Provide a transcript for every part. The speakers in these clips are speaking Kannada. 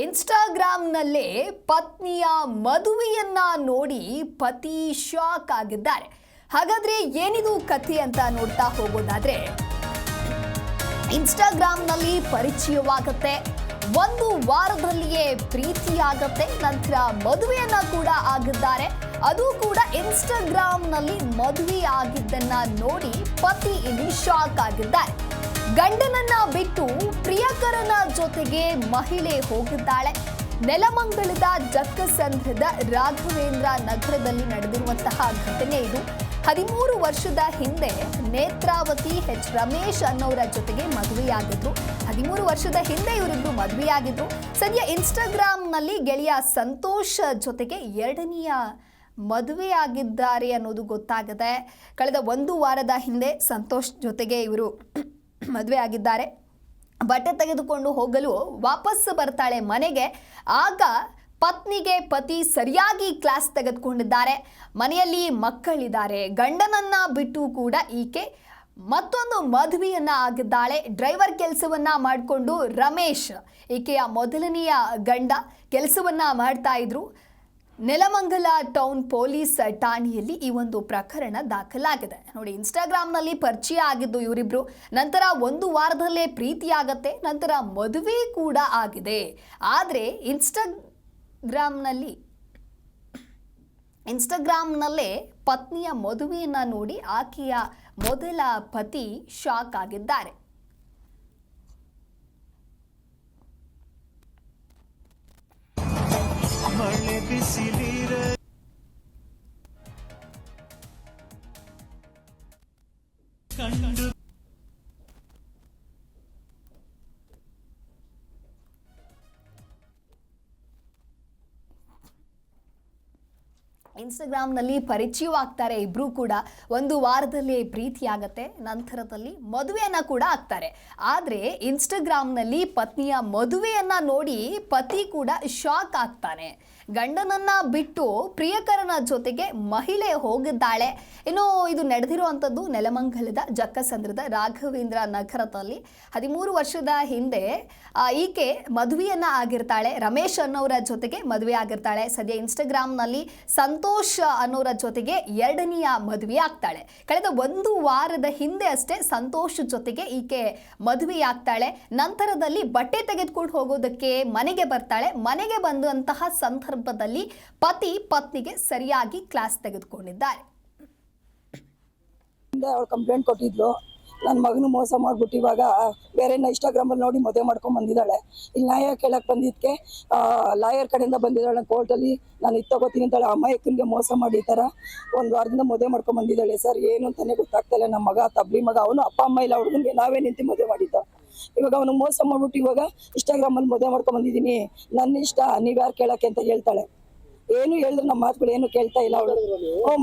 ಇನ್ಸ್ಟಾಗ್ರಾಂನಲ್ಲೇ ಪತ್ನಿಯ ಮದುವೆಯನ್ನ ನೋಡಿ ಪತಿ ಶಾಕ್ ಆಗಿದ್ದಾರೆ. ಹಾಗಾದ್ರೆ ಏನಿದು ಕಥೆ ಅಂತ ನೋಡ್ತಾ ಹೋಗೋದಾದ್ರೆ, ಇನ್ಸ್ಟಾಗ್ರಾಂನಲ್ಲಿ ಪರಿಚಯವಾಗುತ್ತೆ, ಒಂದು ವಾರದಲ್ಲಿಯೇ ಪ್ರೀತಿಯಾಗತ್ತೆ, ನಂತರ ಮದುವೆಯನ್ನ ಕೂಡ ಆಗಿದ್ದಾರೆ. ಅದು ಕೂಡ ಇನ್ಸ್ಟಾಗ್ರಾಂನಲ್ಲಿ ಮದುವೆ ಆಗಿದ್ದನ್ನ ನೋಡಿ ಪತಿ ಇಲ್ಲಿ ಶಾಕ್ ಆಗಿದ್ದಾರೆ. ಗಂಡನನ್ನ ಬಿಟ್ಟು ಪ್ರಿಯಕರನ ಜೊತೆಗೆ ಮಹಿಳೆ ಹೋಗಿದ್ದಾಳೆ. ನೆಲಮಂಗಲದ ಜಕ್ಕಸಂದ್ರದ ರಾಘವೇಂದ್ರ ನಗರದಲ್ಲಿ ನಡೆದಿರುವಂತಹ ಘಟನೆ ಇದು. 13 ವರ್ಷದ ಹಿಂದೆ ನೇತ್ರಾವತಿ ಎಚ್ ರಮೇಶ್ ಅನ್ನೋರ ಜೊತೆಗೆ ಮದುವೆಯಾಗಿದ್ರು. 13 ವರ್ಷದ ಹಿಂದೆ ಇವರಿಬ್ರು ಮದುವೆಯಾಗಿದ್ರು. ಸದ್ಯ ಇನ್ಸ್ಟಾಗ್ರಾಂನಲ್ಲಿ ಗೆಳೆಯ ಸಂತೋಷ್ ಜೊತೆಗೆ ಎರಡನೆಯ ಮದುವೆಯಾಗಿದ್ದಾರೆ ಅನ್ನೋದು ಗೊತ್ತಾಗಿದೆ. ಕಳೆದ 1 ವಾರದ ಹಿಂದೆ ಸಂತೋಷ್ ಜೊತೆಗೆ ಇವರು ಮದುವೆ ಆಗಿದ್ದಾರೆ. ಬಟ್ಟೆ ತೆಗೆದುಕೊಂಡು ಹೋಗಲು ವಾಪಸ್ ಬರ್ತಾಳೆ ಮನೆಗೆ. ಆಗ ಪತ್ನಿಗೆ ಪತಿ ಸರಿಯಾಗಿ ಕ್ಲಾಸ್ ತೆಗೆದುಕೊಂಡಿದ್ದಾರೆ. ಮನೆಯಲ್ಲಿ ಮಕ್ಕಳಿದ್ದಾರೆ. ಗಂಡನನ್ನ ಬಿಟ್ಟು ಕೂಡ ಈಕೆ ಮತ್ತೊಂದು ಮದುವೆಯನ್ನ ಆಗಿದ್ದಾಳೆ. ಡ್ರೈವರ್ ಕೆಲಸವನ್ನ ಮಾಡಿಕೊಂಡು ರಮೇಶ್, ಈಕೆಯ ಮೊದಲನೆಯ ಗಂಡ, ಕೆಲಸವನ್ನ ಮಾಡ್ತಾ ಇದ್ರು. ನೆಲಮಂಗಲ ಟೌನ್ ಪೊಲೀಸ್ ಠಾಣೆಯಲ್ಲಿ ಈ ಒಂದು ಪ್ರಕರಣ ದಾಖಲಾಗಿದೆ. ನೋಡಿ, ಇನ್ಸ್ಟಾಗ್ರಾಂನಲ್ಲಿ ಪರಿಚಯ ಆಗಿದ್ದು ಇವರಿಬ್ರು, ನಂತರ 1 ವಾರದಲ್ಲೇ ಪ್ರೀತಿಯಾಗತ್ತೆ, ನಂತರ ಮದುವೆ ಕೂಡ ಆಗಿದೆ. ಆದರೆ ಇನ್ಸ್ಟಾಗ್ರಾಂನಲ್ಲೇ ಪತ್ನಿಯ ಮದುವೆಯನ್ನ ನೋಡಿ ಆಕೆಯ ಮೊದಲ ಪತಿ ಶಾಕ್ ಆಗಿದ್ದಾರೆ. ಇನ್ಸ್ಟಾಗ್ರಾಂನಲ್ಲಿ ಪರಿಚಯವಾಗ್ತಾರೆ ಇಬ್ರು ಕೂಡ. 1 ವಾರದಲ್ಲಿ ಪ್ರೀತಿಯಾಗತ್ತೆ, ನಂತರದಲ್ಲಿ ಮದುವೆಯನ್ನ ಕೂಡ ಆಗ್ತಾರೆ. ಆದರೆ ಇನ್ಸ್ಟಾಗ್ರಾಂನಲ್ಲಿ ಪತ್ನಿಯ ಮದುವೆಯನ್ನ ನೋಡಿ ಪತಿ ಕೂಡ ಶಾಕ್ ಆಗ್ತಾನೆ. ಗಂಡನನ್ನ ಬಿಟ್ಟು ಪ್ರಿಯಕರನ ಜೊತೆಗೆ ಮಹಿಳೆ ಹೋಗಿದ್ದಾಳೆ. ಇನ್ನು ಇದು ನಡೆದಿರುವಂಥದ್ದು ನೆಲಮಂಗಲದ ಜಕ್ಕಸಂದ್ರದ ರಾಘವೇಂದ್ರ ನಗರದಲ್ಲಿ. 13 ವರ್ಷದ ಹಿಂದೆ ಈಕೆ ಮದುವೆಯನ್ನ ಆಗಿರ್ತಾಳೆ. ರಮೇಶ್ ಅನ್ನೋರ ಜೊತೆಗೆ ಮದುವೆ ಆಗಿರ್ತಾಳೆ. ಸದ್ಯ ಇನ್ಸ್ಟಾಗ್ರಾಂನಲ್ಲಿ ಸಂತೋಷ್ ಅನ್ನೋರ ಜೊತೆಗೆ ಎರಡನೆಯ ಮದುವೆ ಆಗ್ತಾಳೆ. ಕಳೆದ 1 ವಾರದ ಹಿಂದೆ ಅಷ್ಟೇ ಸಂತೋಷ್ ಜೊತೆಗೆ ಈಕೆ ಮದುವೆಯಾಗ್ತಾಳೆ. ನಂತರದಲ್ಲಿ ಬಟ್ಟೆ ತೆಗೆದುಕೊಂಡು ಹೋಗೋದಕ್ಕೆ ಮನೆಗೆ ಬರ್ತಾಳೆ. ಮನೆಗೆ ಬಂದಂತಹ ಸಂದರ್ಭದಲ್ಲಿ ಪತಿ ಪತ್ನಿಗೆ ಸರಿಯಾಗಿ ಕ್ಲಾಸ್ ತೆಗೆದುಕೊಂಡಿದ್ದಾರೆ. ಅವಳು ಕಂಪ್ಲೇಂಟ್ ಕೊಟ್ಟಿದ್ಲು, ನನ್ನ ಮಗನು ಮೋಸ ಮಾಡ್ಬಿಟ್ಟು ಇವಾಗ ಬೇರೆನ ಇನ್ಸ್ಟಾಗ್ರಾಮಲ್ಲಿ ನೋಡಿ ಮದುವೆ ಮಾಡ್ಕೊಂಡು ಬಂದಿದ್ದಾಳೆ. ಇಲ್ಲಿ ನ್ಯಾಯ ಕೇಳಕ್ಕೆ ಬಂದಿದ್ದಕ್ಕೆ ಲಾಯರ್ ಕಡೆಯಿಂದ ಬಂದಿದ್ದಾಳೆ. ಕೋರ್ಟಲ್ಲಿ ನಾನು ಇದು ತಗೋತೀನಿ ಅಂತಾಳೆ. ಅಮಾಯಕನಿಗೆ ಮೋಸ ಮಾಡಿ ಈ ಥರ 1 ವಾರದಿಂದ ಮದುವೆ ಮಾಡ್ಕೊಂಡು ಬಂದಿದ್ದಾಳೆ. ಸರ್ ಏನು ಅಂತಾನೆ ಗೊತ್ತಾಗ್ತಾಯಿಲ್ಲ. ನಮ್ಮ ಮಗ ತಬ್ಲಿ ಮಗ, ಅವನು ಅಪ್ಪ ಅಮ್ಮ ಇಲ್ಲ, ಹುಡುಗನಿಗೆ ನಾವೇ ನಿಂತು ಮದುವೆ ಮಾಡಿದ್ದ. ಇವಾಗ ಅವನು ಮೋಸ ಮಾಡ್ಬಿಟ್ಟು ಇವಾಗ ಇನ್ಸ್ಟಾಗ್ರಾಮಲ್ಲಿ ಮದುವೆ ಮಾಡ್ಕೊಂಡು ಬಂದಿದ್ದೀನಿ, ನನ್ನ ಇಷ್ಟ, ನೀವ್ಯಾರು ಕೇಳಕ್ಕೆ ಅಂತ ಹೇಳ್ತಾಳೆ. ಏನು ಹೇಳಿದ್ರು ನಮ್ಮ ಮಾತುಗಳು ಏನು ಕೇಳ್ತಾ ಇಲ್ಲ ಅವಳು.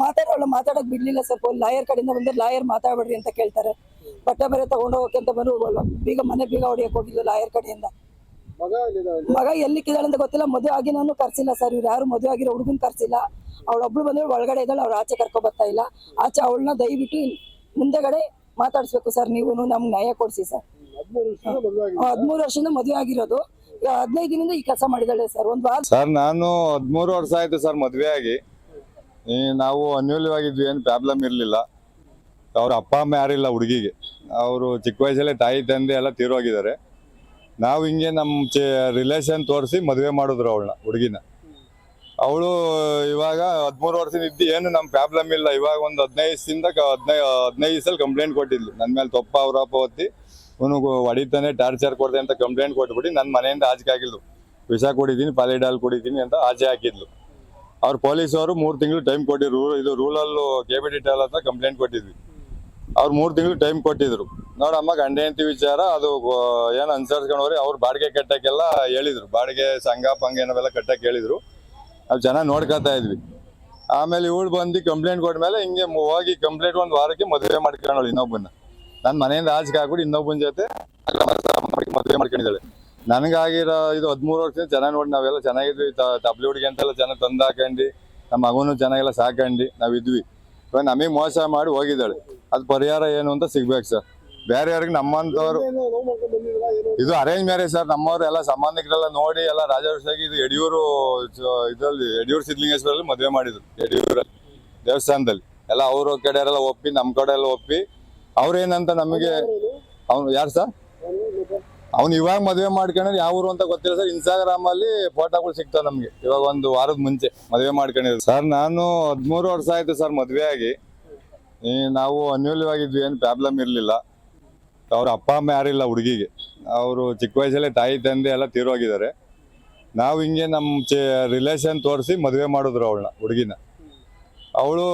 ಮಾತಾಡೋಕೆ ಬಿಡ್ಲಿಲ್ಲ ಸರ್. ಲಾಯರ್ ಕಡೆಯಿಂದ ಬಂದ್ರೆ ಲಾಯರ್ ಮಾತಾಡ್ಬೇಡ್ರಿ ಅಂತ ಕೇಳ್ತಾರೆ. ಬಟ್ಟೆ ಬೇರೆ ತಗೊಂಡು ಹೋಗಕ್ಕೆ ಅಂತ ಬಂದು ಮನೆ ಬೀಗ ಹೊಡಿಯಕ್ಕೆ ಹೋಗಿದ್ಲು ಲಾಯರ್ ಕಡೆಯಿಂದ. ಮಗ ಎಲ್ಲಿಕ್ಕಿದ್ದಾಳೆ ಅಂತ ಗೊತ್ತಿಲ್ಲ. ಮದುವೆ ಆಗಿ ನಾನು ಕರ್ಸಿಲ್ಲ ಸರ್. ಇವ್ರು ಯಾರು ಮದುವೆ ಆಗಿರೋ ಹುಡುಗನ್ ಕರ್ಸಿಲ್ಲ. ಅವಳೊಬ್ಳು ಬಂದ್ರೆ ಒಳಗಡೆ ಇದ್ದಾಳೆ, ಅವ್ರು ಆಚೆ ಕರ್ಕೊ ಬರ್ತಾ ಇಲ್ಲ. ಆಚೆ ಅವಳನ್ನ ದಯವಿಟ್ಟು ಮುಂದೆಗಡೆ ಮಾತಾಡ್ಸ್ಬೇಕು ಸರ್. ನೀವು ನಮ್ಗೆ ನ್ಯಾಯ ಕೊಡ್ಸಿ ಸರ್. 13 ವರ್ಷದಿಂದ ಮದುವೆ ಆಗಿರೋದು, 15 ದಿನದಿಂದ ಈ ಕೆಲಸ ಮಾಡಿದಾಳೆ ಸರ್. 1 ವಾರ ಸರ್. ನಾನು 13 ವರ್ಷ ಆಯ್ತು ಸರ್ ಮದುವೆ ಆಗಿ. ನಾವು ಅನ್ಯೂಲ್ಯವಾಗಿದ್ವಿ, ಏನು ಪ್ರಾಬ್ಲಮ್ ಇರಲಿಲ್ಲ. ಅವ್ರ ಅಪ್ಪ ಅಮ್ಮ ಯಾರಿಲ್ಲ ಹುಡುಗಿಗೆ. ಅವರು ಚಿಕ್ಕ ವಯಸ್ಸಲ್ಲೇ ತಾಯಿ ತಂದೆ ಎಲ್ಲ ತೀರೋಗಿದ್ದಾರೆ. ನಾವು ಹಿಂಗೆ ನಮ್ಮ ರಿಲೇಷನ್ ತೋರಿಸಿ ಮದುವೆ ಮಾಡಿದ್ರು ಅವಳನ್ನ, ಹುಡುಗಿನ. ಅವಳು ಇವಾಗ 13 ವರ್ಷದಿಂದ ಇದ್ದು ಏನು ನಮ್ಮ ಪ್ರಾಬ್ಲಮ್ ಇಲ್ಲ. ಇವಾಗ ಒಂದು 15 ದಿವಸದಲ್ಲಿ ಕಂಪ್ಲೇಂಟ್ ಕೊಟ್ಟಿದ್ಲು ನನ್ನ ಮೇಲೆ. ತಪ್ಪ ಅವರಪ್ಪ ಒತ್ತಿ ಅವನಿಗೆ ಹೊಡಿತಾನೆ, ಟಾರ್ಚರ್ ಕೊಡ್ದೆ ಅಂತ ಕಂಪ್ಲೇಂಟ್ ಕೊಟ್ಬಿಟ್ಟು ನನ್ನ ಮನೆಯಿಂದ ಆಚೆ ಹಾಕಿದ್ಲು. ವಿಷ ಕುಡಿದ್ದೀನಿ, ಪಾಲಿಡಾಲ್ ಕುಡಿತೀನಿ ಅಂತ ಆಚೆ ಹಾಕಿದ್ಲು. ಅವ್ರು ಪೊಲೀಸವರು 3 ತಿಂಗಳು ಟೈಮ್ ಕೊಟ್ಟಿದ್ರು. ಇದು ರೂಲಲ್ಲೂ KBT ಹತ್ರ ಕಂಪ್ಲೇಂಟ್ ಕೊಟ್ಟಿದ್ವಿ. ಅವ್ರು 3 ತಿಂಗಳು ಟೈಮ್ ಕೊಟ್ಟಿದ್ರು. ನೋಡಮ್ಮ, ಗಂಡ ಹೆಂಡತಿ ವಿಚಾರ ಅದು ಏನು ಅನ್ಸರ್ಸ್ಕೊಂಡವ್ರಿ. ಅವ್ರು ಬಾಡಿಗೆ ಕಟ್ಟಕ್ಕೆಲ್ಲ ಹೇಳಿದ್ರು, ಬಾಡಿಗೆ ಸಂಘ ಪಂಗ ಏನವೆಲ್ಲ ಕಟ್ಟಕ್ಕೆ ಹೇಳಿದ್ರು. ನಾವು ಚೆನ್ನಾಗಿ ನೋಡ್ಕೊತಾ ಇದ್ವಿ. ಆಮೇಲೆ ಇವಳು ಬಂದು ಕಂಪ್ಲೇಂಟ್ ಕೊಟ್ಮೇಲೆ ಹಿಂಗೆ ಹೋಗಿ ಕಂಪ್ಲೇಂಟ್ 1 ವಾರಕ್ಕೆ ಮದುವೆ ಮಾಡ್ಕೊಂಡವಳು ಇನ್ನೊಬ್ಬನ. ನನ್ನ ಮನೆಯಿಂದ ಆಚೆಗೆ ಹಾಕ್ಬಿಟ್ಟು ಇನ್ನೊಬ್ಬನ ಜೊತೆ ಮದುವೆ ಮಾಡ್ಕೊಂಡಿದ್ದಾಳೆ. ನನಗಾಗಿರೋ ಇದು 13 ವರ್ಷದಿಂದ ಚೆನ್ನಾಗಿ ನೋಡಿ ನಾವೆಲ್ಲ ಚೆನ್ನಾಗಿದ್ವಿ. ತಬ್ಲಿ ಹುಡುಗಿ ಅಂತೆಲ್ಲ ಚೆನ್ನಾಗಿ ತಂದು ಹಾಕೊಂಡು ನಮ್ಮ ಮಗನು ಚೆನ್ನಾಗೆಲ್ಲ ಸಾಕೊಂಡು ನಾವಿದ್ವಿ. ಇವಾಗ ನಮಗೆ ಮೋಸ ಮಾಡಿ ಹೋಗಿದ್ದಾಳೆ. ಅದು ಪರಿಹಾರ ಏನು ಅಂತ ಸಿಗ್ಬೇಕು ಸರ್. ಬೇರೆಯವ್ರಿಗೆ ನಮ್ಮಂತವ್ರು ಇದು ಅರೇಂಜ್ ಮ್ಯಾರೇಜ್ ಸರ್. ನಮ್ಮವ್ರು ಎಲ್ಲ ಸಂಬಂಧಿಕರೆಲ್ಲ ನೋಡಿ ಎಲ್ಲ ರಾಜವರ್ಷಾಗಿ ಇದು ಇದ್ರಲ್ಲಿ ಯಡಿಯೂರು ಸಿದ್ಧಲಿಂಗೇಶ್ವರಲ್ಲಿ ಮದುವೆ ಮಾಡಿದ್ರು. ಯಡಿಯೂರಲ್ಲಿ ದೇವಸ್ಥಾನದಲ್ಲಿ ಎಲ್ಲ ಅವ್ರ ಕಡೆಯವರೆಲ್ಲ ಒಪ್ಪಿ, ನಮ್ಮ ಕಡೆ ಎಲ್ಲ ಒಪ್ಪಿ. ಅವ್ರೇನಂತ ನಮಗೆ ಅವ್ನು ಯಾರು ಸರ್, ಅವ್ನು ಇವಾಗ ಮದುವೆ ಮಾಡ್ಕೊಂಡ್ರೆ ಯಾವ ಊರು ಅಂತ ಗೊತ್ತಿಲ್ಲ ಸರ್. ಇನ್ಸ್ಟಾಗ್ರಾಮ್ ಅಲ್ಲಿ ಫೋಟೋಗಳು ಸಿಗ್ತಾವೆ ನಮ್ಗೆ. ಇವಾಗ ಒಂದು ವಾರದ ಮುಂಚೆ ಮದುವೆ ಮಾಡ್ಕೊಂಡಿದ್ರು ಸರ್. ನಾನು 13 ವರ್ಷ ಆಯ್ತು ಸರ್ ಮದುವೆ ಆಗಿ. ನಾವು ಅನ್ಯೋನ್ಯವಾಗಿದ್ವಿ, ಏನು ಪ್ರಾಬ್ಲಮ್ ಇರಲಿಲ್ಲ. ಅವ್ರ ಅಪ್ಪ ಅಮ್ಮ ಯಾರಿಲ್ಲ ಹುಡುಗಿಗೆ. ಅವರು ಚಿಕ್ಕ ವಯಸ್ಸಲ್ಲೇ ತಾಯಿ ತಂದೆ ಎಲ್ಲ ತೀರೋಗಿದ್ದಾರೆ. ನಾವು ಹಿಂಗೆ ನಮ್ಮ ರಿಲೇಷನ್ ತೋರಿಸಿ ಮದುವೆ ಮಾಡಿದ್ರು ಅವಳನ್ನ, ಹುಡುಗಿನ. ಅವಳು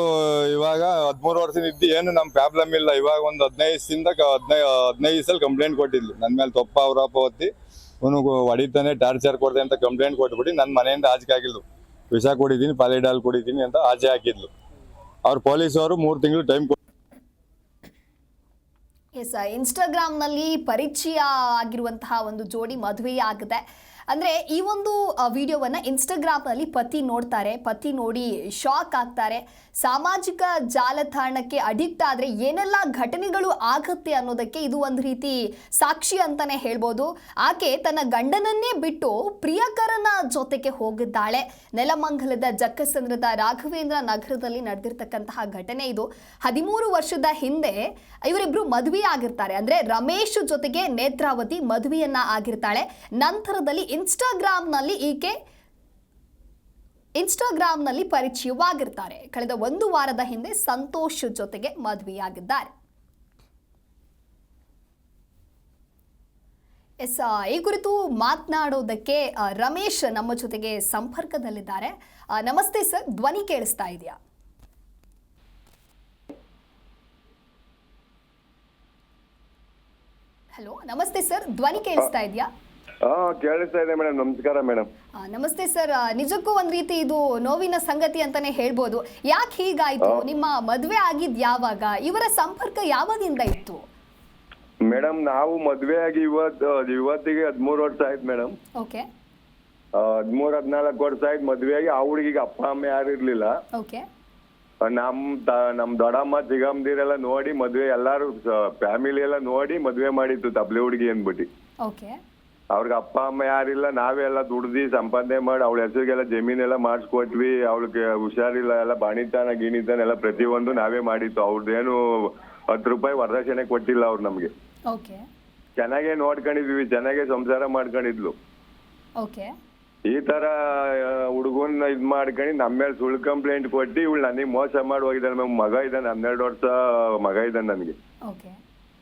ಇವಾಗ 13 ವರ್ಷದಿಂದ ಇದ್ದು ಏನು ನಮ್ಮ ಪ್ರಾಬ್ಲಮ್ ಇಲ್ಲ. ಇವಾಗ ಒಂದು 15 ದಿವಸದಲ್ಲಿ ಕಂಪ್ಲೇಂಟ್ ಕೊಟ್ಟಿದ್ಲು ನನ್ನ ಮೇಲೆ. ತೊಪ್ಪ ಅವರಪ್ಪ ಹೊತ್ತಿ ಅವನಿಗೆ ಹೊಡಿತಾನೆ, ಟಾರ್ಚರ್ ಕೊಡ್ತಾನೆ ಅಂತ ಕಂಪ್ಲೇಂಟ್ ಕೊಟ್ಬಿಟ್ಟು ನನ್ನ ಮನೆಯಿಂದ ಆಚೆ ಹಾಕಿದ್ಲು. ವಿಷ ಕುಡಿತೀನಿ, ಪಾಲಿಡಾಲ್ ಕುಡಿತೀನಿ ಅಂತ ಆಚೆ ಹಾಕಿದ್ಲು. ಅವ್ರು ಪೊಲೀಸವರು 3 ತಿಂಗಳು ಟೈಮ್ ಎಸ್, ಇನ್ಸ್ಟಾಗ್ರಾಮ್ನಲ್ಲಿ ಪರಿಚಯ ಆಗಿರುವಂತಹ ಒಂದು ಜೋಡಿ ಮದುವೆ ಆಗಿದೆ. ಅಂದರೆ ಈ ಒಂದು ವಿಡಿಯೋವನ್ನು ಇನ್ಸ್ಟಾಗ್ರಾಮ್ನಲ್ಲಿ ಪತಿ ನೋಡ್ತಾರೆ. ಪತಿ ನೋಡಿ ಶಾಕ್ ಆಗ್ತಾರೆ. ಸಾಮಾಜಿಕ ಜಾಲತಾಣಕ್ಕೆ ಅಡಿಕ್ಟ್ ಆದರೆ ಏನೆಲ್ಲ ಘಟನೆಗಳು ಆಗುತ್ತೆ ಅನ್ನೋದಕ್ಕೆ ಇದು ಒಂದು ರೀತಿ ಸಾಕ್ಷಿ ಅಂತಲೇ ಹೇಳ್ಬೋದು. ಆಕೆ ತನ್ನ ಗಂಡನನ್ನೇ ಬಿಟ್ಟು ಪ್ರಿಯಕರನ ಜೊತೆಗೆ ಹೋಗಿದ್ದಾಳೆ. ನೆಲಮಂಗಲದ ಜಕ್ಕಸಂದ್ರದ ರಾಘವೇಂದ್ರ ನಗರದಲ್ಲಿ ನಡೆದಿರ್ತಕ್ಕಂತಹ ಘಟನೆ ಇದು. 13 ವರ್ಷದ ಹಿಂದೆ ಇವರಿಬ್ರು ಮದುವೆ ಆಗಿರ್ತಾರೆ. ಅಂದರೆ ರಮೇಶ್ ಜೊತೆಗೆ ನೇತ್ರಾವತಿ ಮದುವೆಯನ್ನ ಆಗಿರ್ತಾಳೆ. ನಂತರದಲ್ಲಿ ಇನ್ಸ್ಟಾಗ್ರಾಮ್ನಲ್ಲಿ ಪರಿಚಯವಾಗಿರ್ತಾರೆ. ಕಳೆದ 1 ವಾರದ ಹಿಂದೆ ಸಂತೋಷ್ ಜೊತೆಗೆ ಮದುವೆಯಾಗಿದ್ದಾರೆ. ಎಸ್, ಈ ಕುರಿತು ಮಾತನಾಡೋದಕ್ಕೆ ರಮೇಶ್ ನಮ್ಮ ಜೊತೆಗೆ ಸಂಪರ್ಕದಲ್ಲಿದ್ದಾರೆ. ನಮಸ್ತೆ ಸರ್, ಧ್ವನಿ ಕೇಳಿಸ್ತಾ ಇದೆಯಾ? ಹಲೋ, ನಮಸ್ತೆ ಸರ್, ಧ್ವನಿ ಕೇಳಿಸ್ತಾ ಇದೆಯಾ? ಕೇಳಿಸ್ತಾ ಇದೆ ಮೇಡಮ್. ನಮಸ್ಕಾರ ಮೇಡಮ್. ನಮಸ್ತೆ ಸರ್. ನಿಜಕ್ಕೂ ಒಂದ್ ರೀತಿ ಇದು ನೋವಿನ ಸಂಗತಿ ಅಂತಾನೆ ಹೇಳ್ಬೋದು. ಯಾಕೆ ಹೀಗಾಯ್ತು? ನಿಮ್ಮ ಮದುವೆ ಆಗಿದ್ ಯಾವಾಗ? ಇವರ ಸಂಪರ್ಕ ಯಾವಾಗಿಂದ ಇತ್ತು? ಮೇಡಮ್, ನಾವು ಮದ್ವೆ ಆಗಿ ಇವತ್ತಿಗೆ 13 ವರ್ಷ ಆಯ್ತು ಮೇಡಮ್. ಓಕೆ. 13-14 ವರ್ಷ ಆಯ್ತು ಮದ್ವೆ ಆಗಿ. ಆ ಹುಡುಗಿಗೆ ಅಪ್ಪ ಅಮ್ಮ ಯಾರು ಇರ್ಲಿಲ್ಲ. ಓಕೆ. ನಮ್ ದೊಡ್ಡಮ್ಮ ಚಿಗಮ್ಮದಿರೆಲ್ಲ ನೋಡಿ ಮದ್ವೆ, ಎಲ್ಲಾರು ಫ್ಯಾಮಿಲಿ ಎಲ್ಲ ನೋಡಿ ಮದ್ವೆ ಮಾಡಿತ್ತು ತಬ್ಲೆ ಹುಡುಗಿ ಅಂದ್ಬಿಟ್ಟು. ಓಕೆ. ಅವ್ರಿಗೆ ಅಪ್ಪ ಅಮ್ಮ ಯಾರಿಲ್ಲ. ನಾವೇ ಎಲ್ಲ ದುಡ್ದು ಸಂಪಾದನೆ ಮಾಡಿ ಅವಳ ಹೆಸರಿಗೆಲ್ಲ ಜಮೀನೆಲ್ಲ ಮಾಡಿಸ್ಕೊಟ್ವಿ. ಅವಳಿಗೆ ಹುಷಾರಿಲ್ಲ, ಎಲ್ಲ ಬಾಣಿತಾನ ಗೀಣಿತಾನ ಎಲ್ಲ ಪ್ರತಿಯೊಂದು ನಾವೇ ಮಾಡಿತ್ತು. ಅವ್ರದ್ದೇನು 10 ರೂಪಾಯಿ ವರದಕ್ಷಿಣೆ ಕೊಟ್ಟಿಲ್ಲ ಅವ್ರು ನಮ್ಗೆ. ಓಕೆ. ಚೆನ್ನಾಗೇ ನೋಡ್ಕೊಂಡಿದ್ವಿ, ಚೆನ್ನಾಗೇ ಸಂಸಾರ ಮಾಡ್ಕೊಂಡಿದ್ಲು. ಓಕೆ. ಈ ತರ ಹುಡುಗನ್ನ ಇದ್ ಮಾಡ್ಕೊಂಡು ನಮ್ಮ ಮೇಲೆ ಸುಳ್ಳು ಕಂಪ್ಲೇಂಟ್ ಕೊಟ್ಟು ಇವಳು ನನಗೆ ಮೋಸ ಮಾಡಿ ಹೋಗಿದ್ದಾನೆ. ನಮ್ ಮಗ ಇದ್ದಾನೆ, 12 ವರ್ಷ ಮಗ ಇದ್ದಾನೆ ನನಗೆ. ಓಕೆ.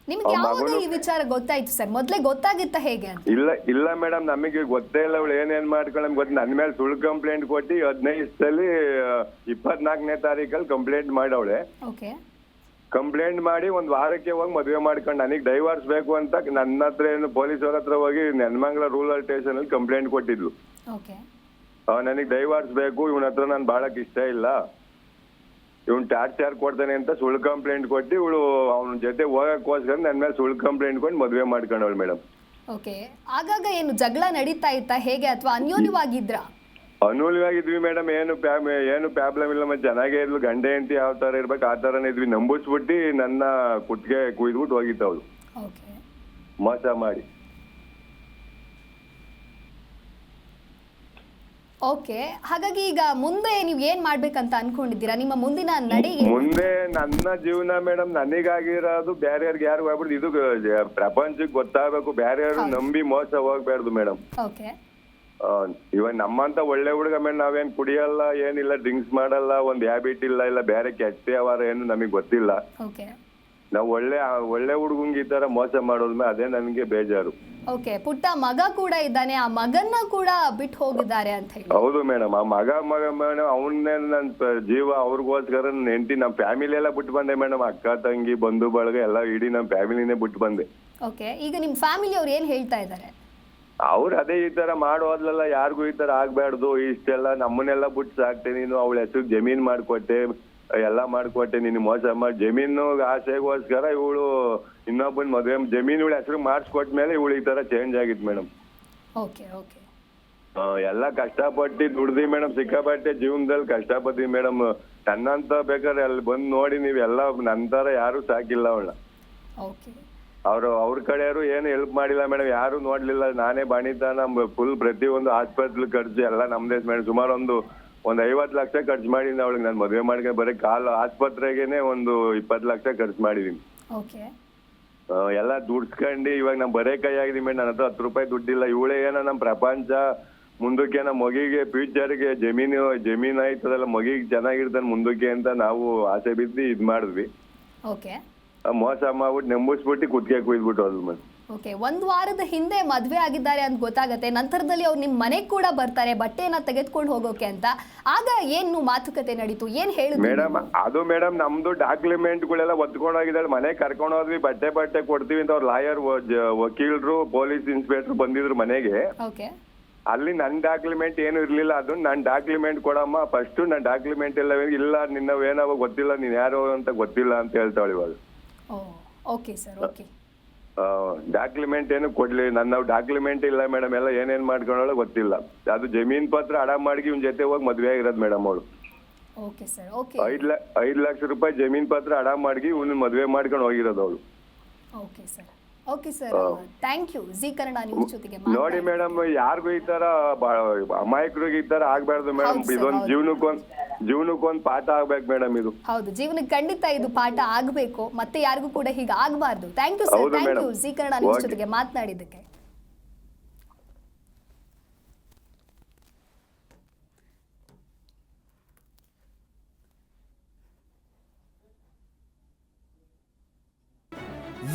ನಿಮ್ಗೆ ಯಾವಾಗ ಈ ವಿಚಾರ ಗೊತ್ತಾಯ್ತು ಸರ್? ಮೊದ್ಲೇ ಗೊತ್ತಾಗಿತ್ತ ಹೇಗೆ ಅಂತ? ಇಲ್ಲ ಮೇಡಮ್, ನಮಗೆ ಗೊತ್ತೇ ಇಲ್ಲ ಅವಳು ಏನೇನ್ ಮಾಡ್ಕೊಳ್ಳೋದು ಗೊತ್ತ. ನನ್ನ ಮೇಲೆ ಸುಳ್ಳು ಕಂಪ್ಲೇಂಟ್ ಕೊಟ್ಟು 15 ದಿವಸದಲ್ಲಿ 24ನೇ ತಾರೀಕಲ್ಲಿ ಕಂಪ್ಲೇಂಟ್ ಮಾಡವಳೆ. ಓಕೆ. ಕಂಪ್ಲೇಂಟ್ ಮಾಡಿ 1 ವಾರಕ್ಕೆ ಹೋಗಿ ಮದುವೆ ಮಾಡ್ಕೊಂಡು ನನಗೆ ಡೈವರ್ಸ್ ಬೇಕು ಅಂತ ನನ್ನ ಹತ್ರ ಏನು ಪೊಲೀಸರ ಹತ್ರ ಹೋಗಿ ನೆಲಮಂಗಲ ರೂರಲ್ ಸ್ಟೇಷನ್ ಅಲ್ಲಿ ಕಂಪ್ಲೇಂಟ್ ಕೊಟ್ಟಿದ್ಲು. ಓಕೆ. ನನಗೆ ಡೈವರ್ಸ್ ಬೇಕು, ಇವನ ಹತ್ರ ನಾನು ಬಾಳಕ್ ಇಷ್ಟ ಇಲ್ಲ, ಇವನ್ ಟಾರ್ಚರ್ ಕೊಡ್ತಾನೆ ಅಂತ ಸುಳ್ಳು ಕಂಪ್ಲೇಂಟ್ ಕೊಟ್ಟು ಇವಳು ಅವನ ಜೊತೆ ಹೋಗಕ್ಕೋಸ್ಕರ ನನ್ನ ಮೇಲೆ ಸುಳ್ಳು ಕಂಪ್ಲೇಂಟ್ ಕೊಟ್ಟು ಮದುವೆ ಮಾಡ್ಕೊಂಡವಳು ಮೇಡಮ್. ಓಕೆ. ಆಗಾಗ ಏನು ಜಗಳ ನಡೀತಾ ಇತ್ತಾ ಹೇಗೆ, ಅಥವಾ ಅನ್ಯೋನ್ಯವಾಗಿದ್ರಾ? ಅನುಕೂಲವಾಗಿದ್ವಿ ಮೇಡಮ್. ಏನು ಪ್ರಾಬ್ಲಮ್ ಇಲ್ಲ. ಮತ್ತೆ ಚೆನ್ನಾಗೇ ಇದ್ಲು. ಗಂಡ ಹೆಂಡತಿ ಯಾವ ತರ ಇರ್ಬೇಕು ಆ ತರನೇ ಇದ್ವಿ. ನಂಬಿಸ್ಬಿಟ್ಟು ನನ್ನ ಕುತ್ತಿಗೆ ಕುಯ್ದ್ಬಿಟ್ಟು ಹೋಗಿತ್ತು ಅವಳು, ಓಕೆ, ಮೋಸ ಮಾಡಿ. ಓಕೆ. ಹಾಗಾಗಿ ಈಗ ಮುಂದೆ ನೀವು ಏನ್ ಮಾಡ್ಬೇಕಂತ ಅನ್ಕೊಂಡಿದ್ದೀರಾ? ನಿಮ್ಮ ಮುಂದಿನ ನಡೆ ಮುಂದೆ ನನ್ನ ಜೀವನ ಮೇಡಮ್ ನನಗಾಗಿರೋದು ಬೇರೆಯವ್ರಿಗೆ ಯಾರು ಹೋಗ್ಬಿಡ್ದು. ಇದು ಪ್ರಪಂಚಕ್ಕೆ ಗೊತ್ತಾಗಬೇಕು. ಬೇರೆಯವ್ರು ನಂಬಿ ಮೋಸ ಹೋಗ್ಬಾರ್ದು ಮೇಡಮ್. ಓಕೆ. ಇವಾಗ ನಮ್ಮಂತ ಒಳ್ಳೆ ಹುಡುಗ ಮೇಡಮ್, ನಾವೇನ್ ಕುಡಿಯಲ್ಲ, ಏನಿಲ್ಲ, ಡ್ರಿಂಕ್ಸ್ ಮಾಡಲ್ಲ, ಒಂದ್ ಹ್ಯಾಬಿಟ್ ಇಲ್ಲ ಬೇರೆ ಕೆಟ್ಟ ವ್ಯವಹಾರ ಏನು ನಮಗ್ ಗೊತ್ತಿಲ್ಲ. ಓಕೆ. ನಾವು ಒಳ್ಳೆ ಹುಡುಗಂಗೆ ಈ ತರ ಮೋಸ ಮಾಡೋದ್ಮೇಲೆ ಅದೇ ನನಗೆ ಬೇಜಾರು. ಓಕೆ. ಪುಟ್ಟ ಮಗ ಕೂಡ ಇದ್ದಾನೆ, ಆ ಮಗನ್ನ ಕೂಡ ಬಿಟ್ಟು ಹೋಗಿದ್ದಾರೆ ಅಂತ ಹೇಳಿ. ಹೌದು ಮೇಡಮ್. ಆ ಮಗ ಮೇಡಮ್ ಅವನ್ನೇ ನನ್ನ ಜೀವ. ಅವ್ರಿಗೋಸ್ಕರ ನನ್ನ ಹೆಂಡತಿ, ನಮ್ಮ ಫ್ಯಾಮಿಲಿ ಎಲ್ಲ ಬಿಟ್ಟು ಬಂದೆ ಮೇಡಮ್. ಅಕ್ಕ ತಂಗಿ ಬಂಧು ಬಳಗ ಎಲ್ಲ ಇಡೀ ನಮ್ಮ ಫ್ಯಾಮಿಲಿನೇ ಬಿಟ್ಟು ಬಂದೆ. ಓಕೆ. ಈಗ ನಿಮ್ ಫ್ಯಾಮಿಲಿ ಅವ್ರು ಏನ್ ಹೇಳ್ತಾ ಇದ್ದಾರೆ? ಅವ್ರು ಅದೇ ಈ ತರ ಮಾಡೋದ್ಲಲ್ಲ, ಯಾರಿಗೂ ಈ ತರ ಆಗ್ಬಾರ್ದು, ಇಷ್ಟೆಲ್ಲ ನಮ್ಮನ್ನೆಲ್ಲ ಬಿಟ್ಟು ಸಾಕ್ತೆ ನೀನು, ಅವಳ ಹೆಸರು ಜಮೀನ್ ಮಾಡ್ಕೊಟ್ಟೆ, ಎಲ್ಲ ಮಾಡ್ಕೊಟ್ಟೆ, ನೀನು ಮೋಸ ಮಾಡಿ ಜಮೀನು ಆಸೆಗೋಸ್ಕರ ಇವಳು ಇನ್ನೊಬ್ಬನ ಮದುವೆ ಜಮೀನ್ ಇವಳ ಹೆಸರು ಮಾಡಿಸ್ಕೊಟ್ಮೇಲೆ ಇವಳು ಈ ತರ ಚೇಂಜ್ ಆಗಿತ್ತು ಮೇಡಮ್. ಓಕೆ. ಓಕೆ. ಎಲ್ಲ ಕಷ್ಟಪಟ್ಟು ದುಡ್ದಿ ಮೇಡಮ್, ಸಿಕ್ಕಾಪಟ್ಟೆ ಜೀವನದಲ್ಲಿ ಕಷ್ಟಪಡ್ತೀವಿ ಮೇಡಮ್. ನನ್ನಂತ ಬೇಕಾದ್ರೆ ಅಲ್ಲಿ ಬಂದು ನೋಡಿ ನೀವೆಲ್ಲ ನಂತರ ಯಾರು ಸಾಕಿಲ್ಲ ಅವಳ. ಓಕೆ. ಅವ್ರ ಕಡೆಯವರು ಏನು ಹೆಲ್ಪ್ ಮಾಡಿಲ್ಲ ಮೇಡಮ್, ಯಾರು ನೋಡ್ಲಿಲ್ಲ. ನಾನೇ ಬಾಣಿತಾನ ಫುಲ್ ಪ್ರತಿಯೊಂದು ಹಾಸ್ಪಿಟ್ಲ್ ಖರ್ಚು ಎಲ್ಲ ನಮ್ದೇ ಮೇಡಮ್. ಸುಮಾರು ಒಂದು 50 ಲಕ್ಷ ಖರ್ಚು ಮಾಡಿದ್ದೀನಿ ಅವಳಿಗೆ. ನಾನು ಮದುವೆ ಮಾಡ್ಕೊಂಡು ಬರೀ ಕಾಲು ಆಸ್ಪತ್ರೆಗೆನೆ ಒಂದು 20 ಲಕ್ಷ ಖರ್ಚು ಮಾಡಿದೀನಿ. ಓಕೆ. ಎಲ್ಲ ದುಡ್ಸ್ಕೊಂಡು ಇವಾಗ ನಮ್ ಬರೇ ಕೈ ಆಗಿದೀವಿ ಮೇಡಮ್. ನನ್ನ ಹತ್ರ 10 ರೂಪಾಯಿ ದುಡ್ಡಿಲ್ಲ. ಇವಳೇ ಏನೋ ನಮ್ ಪ್ರಪಂಚ, ಮುಂದಕ್ಕೆ ನಮ್ಮ ಮಗಿಗೆ ಫ್ಯೂಚರ್ಗೆ ಜಮೀನ್ ಆಯ್ತದಲ್ಲ, ಮಗಿಗೆ ಚೆನ್ನಾಗಿರ್ತಾನೆ ಮುಂದಕ್ಕೆ ಅಂತ ನಾವು ಆಸೆ ಬಿದ್ದು ಇದ್ ಮಾಡಿದ್ವಿ. ಓಕೆ. ಮೋಸ ಮಾಡ್ಬಿಟ್ಟು ನೆಂಬಿಸ್ಬಿಟ್ಟು ಕುತ್ತಿಗೆ ಕುಯ್ದ್ಬಿಟ್ಟು ಹೋದ್ಲು ಮೇಡಮ್. ಓಕೆ. 1 ವಾರದ ಹಿಂದೆ ಮದ್ವೆ ಆಗಿದ್ದಾರೆ ಅಂತ ಗೊತ್ತಾಗತ್ತೆ, ನಂತರದಲ್ಲಿ ಅವ್ರು ನಿಮ್ ಮನೆಗ್ ಕೂಡ ಬರ್ತಾರೆ ಬಟ್ಟೆನ ತೆಗೆದುಕೊಂಡು ಹೋಗೋಕೆ ಅಂತ. ಆಗ ಏನು ಮಾತುಕತೆ ನಡೀತು, ಏನ್ ಹೇಳಿದ್ರು ಮೇಡಮ್? ಅದು ಮೇಡಮ್ ನಮ್ದು ಡಾಕ್ಯುಮೆಂಟ್ಗಳೆಲ್ಲ ಒತ್ಕೊಂಡು ಹೋಗಿದ್ದಾಳೆ. ಮನೆ ಕರ್ಕೊಂಡು ಹೋದ್ವಿ, ಬಟ್ಟೆ ಕೊಡ್ತೀವಿ ಅಂತ ಅವ್ರ ಲಾಯರ್, ವಕೀಲರು, ಪೊಲೀಸ್ ಇನ್ಸ್ಪೆಕ್ಟರ್ ಬಂದಿದ್ರು ಮನೆಗೆ. ಓಕೆ. ಅಲ್ಲಿ ನನ್ ಡಾಕ್ಯುಮೆಂಟ್ ಏನು ಇರ್ಲಿಲ್ಲ. ಅದು ನನ್ ಡಾಕ್ಯುಮೆಂಟ್ ಕೊಡಮ್ಮ ಫಸ್ಟ್. ನನ್ ಡಾಕ್ಯುಮೆಂಟ್ ಇಲ್ಲ ನಿನ್ನವೇನವ ಗೊತ್ತಿಲ್ಲ, ನೀನ್ ಯಾರು ಅಂತ ಗೊತ್ತಿಲ್ಲ ಅಂತ ಹೇಳ್ತಾಳೆ ಇವಾಗ. Okay sir. ಓಕೆ. ಡಾಕ್ಯುಮೆಂಟ್ ಏನು ಕೊಡ್ಲಿ, ನನ್ನ ಡಾಕ್ಯುಮೆಂಟ್ ಇಲ್ಲ ಮೇಡಮ್. ಎಲ್ಲ ಏನೇನ್ ಮಾಡ್ಕೊಳ್ಳೋ ಗೊತ್ತಿಲ್ಲ. ಅದು ಜಮೀನ್ ಪತ್ರ ಅಡ ಮಾಡಿ ಇವ್ನ ಜೊತೆ ಹೋಗಿ ಮದ್ವೆ ಆಗಿರೋದು ಮೇಡಮ್ ಅವಳು. Okay sir. ಓಕೆ. 5 ಲಕ್ಷ ರೂಪಾಯಿ ಜಮೀನ್ ಪತ್ರ ಅಡ ಮಾಡಿ ಇವ್ನ ಮದ್ವೆ ಮಾಡ್ಕೊಂಡು ಹೋಗಿರೋದು ಅವಳು. Okay sir. Okay sir, thank you. Zee Kannada news ಜೊತೆಗೆ ನೋಡಿ ಮೇಡಮ್, ಯಾರಿಗೂ ಈ ತರ ಅಮಾಯಕರಿಗೆ ಈ ತರ ಆಗ್ಬಾರ್ದು ಮೇಡಮ್. ಇದೊಂದು ಜೀವನಕ್ಕೊಂದು ಪಾಠ ಆಗ್ಬೇಕು ಮೇಡಮ್. ಇದು ಹೌದು, ಜೀವನಕ್ಕೆ ಖಂಡಿತ ಇದು ಪಾಠ ಆಗ್ಬೇಕು, ಮತ್ತೆ ಯಾರಿಗೂ ಕೂಡ ಹೀಗೆ ಆಗ್ಬಾರ್ದು. Thank you sir, thank you Zee Kannada news ಜೊತೆಗೆ ಮಾತನಾಡಿದ್ದಕ್ಕೆ.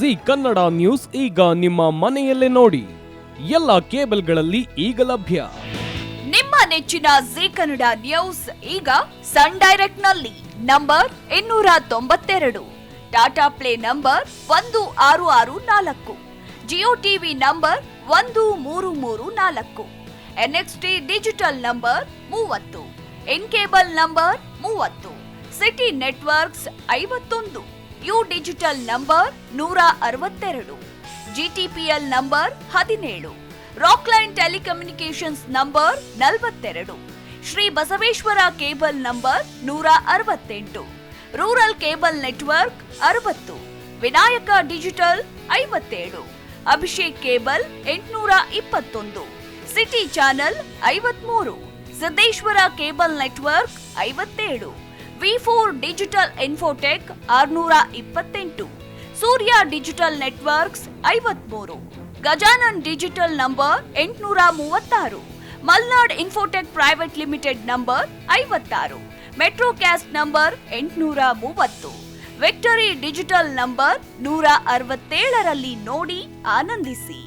ಜಿ ಕನ್ನಡ ನ್ಯೂಸ್ ಈಗ ನಿಮ್ಮ ಮನೆಯಲ್ಲೇ ನೋಡಿ. ಎಲ್ಲ ಕೇಬಲ್ಗಳಲ್ಲಿ ಈಗ ಲಭ್ಯ. ನಿಮ್ಮ ನೆಚ್ಚಿನ ಜಿ ಕನ್ನಡ ನ್ಯೂಸ್ ಈಗ ಸನ್ ಡೈರೆಕ್ಟ್ ನಲ್ಲಿ number 292, Tata play number 1664, Jio TV number 1334, NXT digital number 30, in cable number 30, city networks 51, U digital number 162, GTPL number 17, Rockline telecommunications number 42, Shri Basaveshwara cable number 168, rural cable network 60, Vinayaka digital 57, Abhishek cable 821, city channel 53, Siddeshwara cable network 57, V4 digital Infotech 628, Surya digital networks 53, Gajanan digital number 836, Malnad Infotech private limited number 56, Metrocast number 830, Victory Digital number 167ರಲ್ಲಿ ನೋಡಿ ಆನಂದಿಸಿ.